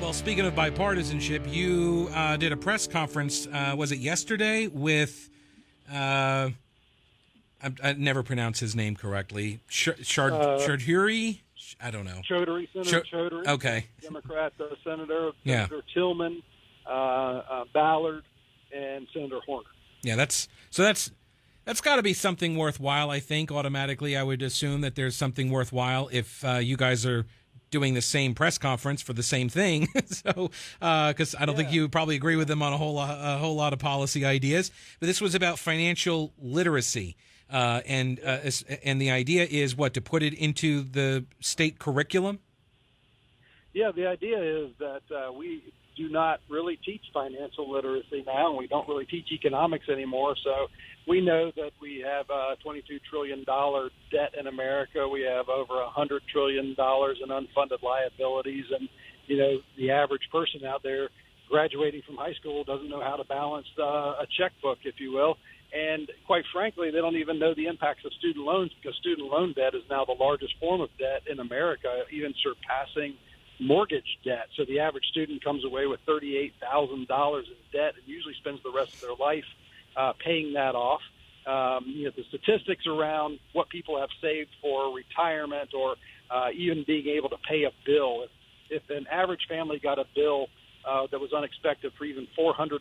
Well, speaking of bipartisanship, you did a press conference, was it yesterday, with, I never pronounce his name correctly, Charduri? I don't know. Chaudhuri, Senator Chaudhuri. Okay. Democrat Senator, Yeah. Senator Tillman, Ballard, and Senator Horner. Yeah, that's got to be something worthwhile, I think, automatically. I would assume that there's something worthwhile if you guys are doing the same press conference for the same thing. So, because I don't think you probably agree with them on a whole lot of policy ideas. But this was about financial literacy, and the idea is what, to put it into the state curriculum. Yeah, the idea is that we do not really teach financial literacy now, and we don't really teach economics anymore. So we know that we have a $22 trillion debt in America. We have over $100 trillion in unfunded liabilities. And, you know, the average person out there graduating from high school doesn't know how to balance a checkbook, if you will. And quite frankly, they don't even know the impacts of student loans, because student loan debt is now the largest form of debt in America, even surpassing mortgage debt. So the average student comes away with $38,000 in debt and usually spends the rest of their life paying that off. The statistics around what people have saved for retirement, or even being able to pay a bill. If an average family got a bill that was unexpected for even $400,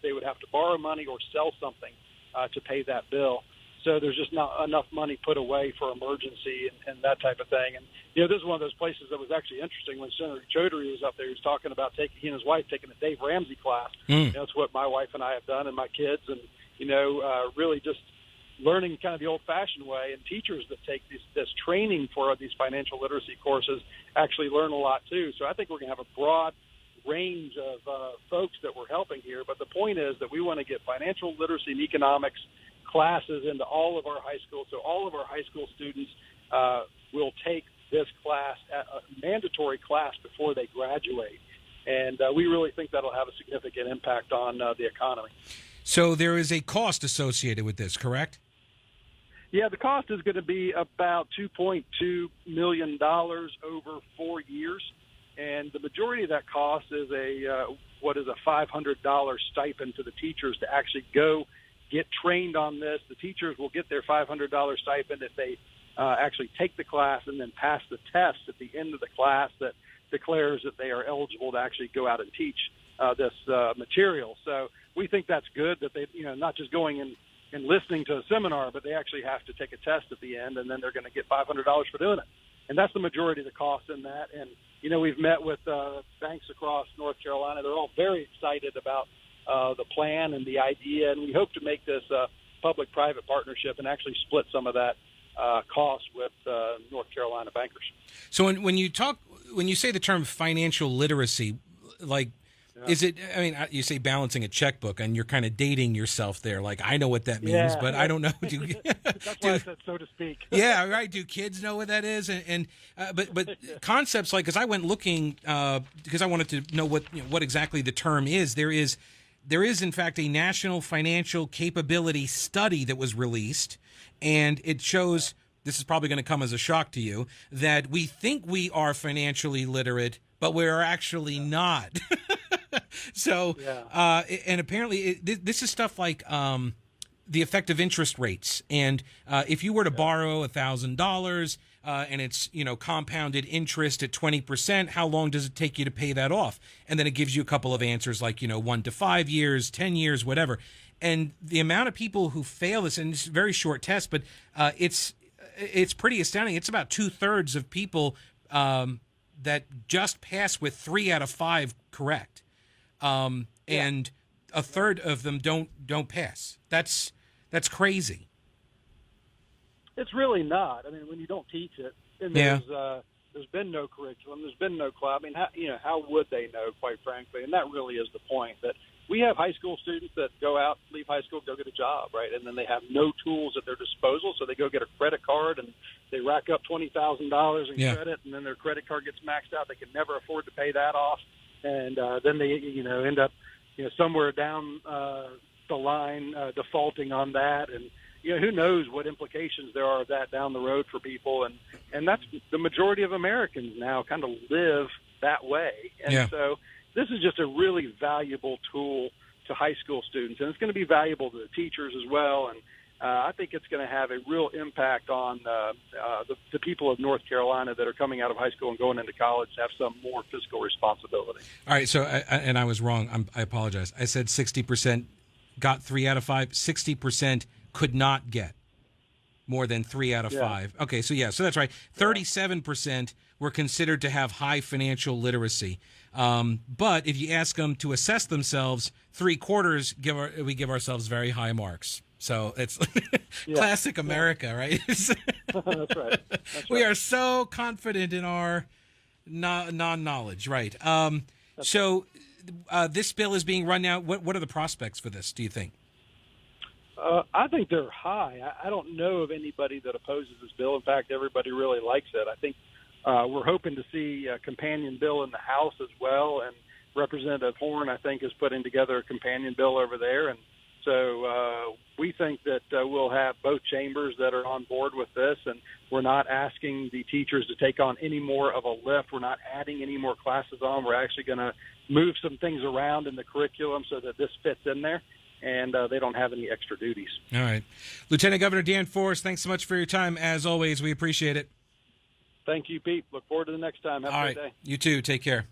they would have to borrow money or sell something to pay that bill. So there's just not enough money put away for emergency and that type of thing. And, you know, this is one of those places that was actually interesting when Senator Chaudhuri was up there. He was talking about he and his wife taking a Dave Ramsey class. You know, that's what my wife and I have done, and my kids, and, you know, really just learning kind of the old-fashioned way. And teachers that take this training for these financial literacy courses actually learn a lot, too. So I think we're going to have a broad range of folks that we're helping here. But the point is that we want to get financial literacy and economics classes into all of our high schools. So all of our high school students will take this class, a mandatory class, before they graduate. And we really think that'll have a significant impact on the economy. So there is a cost associated with this, correct? Yeah, the cost is going to be about $2.2 million over 4 years. And the majority of that cost is what is a $500 stipend to the teachers to actually go get trained on this. The teachers will get their $500 stipend if they actually take the class and then pass the test at the end of the class that declares that they are eligible to actually go out and teach this material. So we think that's good that they, you know, not just going and listening to a seminar, but they actually have to take a test at the end, and then they're going to get $500 for doing it. And that's the majority of the cost in that. And, you know, we've met with banks across North Carolina. They're all very excited about the plan and the idea, and we hope to make this a public-private partnership and actually split some of that cost with North Carolina bankers. So when you say the term financial literacy, like, is it, I mean, you say balancing a checkbook, and you're kind of dating yourself there. Like, I know what that means, but I don't know. That's why I said so to speak. Yeah, right. Do kids know what that is? But concepts like, because I went looking because I wanted to know what exactly the term is. There is, in fact, a national financial capability study that was released, and it shows, this is probably going to come as a shock to you, that we think we are financially literate, but we're actually not. So, and apparently this is stuff like the effective interest rates. And if you were to borrow $1,000 and it's, you know, compounded interest at 20%, how long does it take you to pay that off? And then it gives you a couple of answers like, you know, 1 to 5 years, 10 years, whatever. And the amount of people who fail this, and it's a very short test, but it's pretty astounding. It's about 2/3 of people that just pass with 3 out of 5 correct. And a third of them don't pass. That's crazy. It's really not. I mean, when you don't teach it, and there's been no curriculum, there's been no club. I mean, how would they know, quite frankly? And that really is the point, that we have high school students that go out, leave high school, go get a job, right? And then they have no tools at their disposal, so they go get a credit card and they rack up $20,000 in credit, and then their credit card gets maxed out. They can never afford to pay that off. And then they, you know, end up, you know, somewhere down the line defaulting on that. And, you know, who knows what implications there are of that down the road for people. And that's the majority of Americans now kind of live that way. And Yeah. so this is just a really valuable tool to high school students, and it's going to be valuable to the teachers as well. And I think it's going to have a real impact on the people of North Carolina that are coming out of high school and going into college to have some more fiscal responsibility. All right. So, and I was wrong. I apologize. I said 60% got 3 out of 5. 60% could not get more than 3 out of 5. Okay. So, so that's right. 37% were considered to have high financial literacy. But if you ask them to assess themselves, 3/4 we give ourselves very high marks. So it's classic America, right? That's right. We are so confident in our non-knowledge, right? So this bill is being run now. What are the prospects for this, do you think? I think they're high. I don't know of anybody that opposes this bill. In fact, everybody really likes it. I think we're hoping to see a companion bill in the House as well, and Representative Horn, I think, is putting together a companion bill over there. And so we think that we'll have both chambers that are on board with this, and we're not asking the teachers to take on any more of a lift. We're not adding any more classes on. We're actually going to move some things around in the curriculum so that this fits in there, and they don't have any extra duties. All right. Lieutenant Governor Dan Forest, thanks so much for your time. As always, we appreciate it. Thank you, Pete. Look forward to the next time. Have a great day. You too. Take care.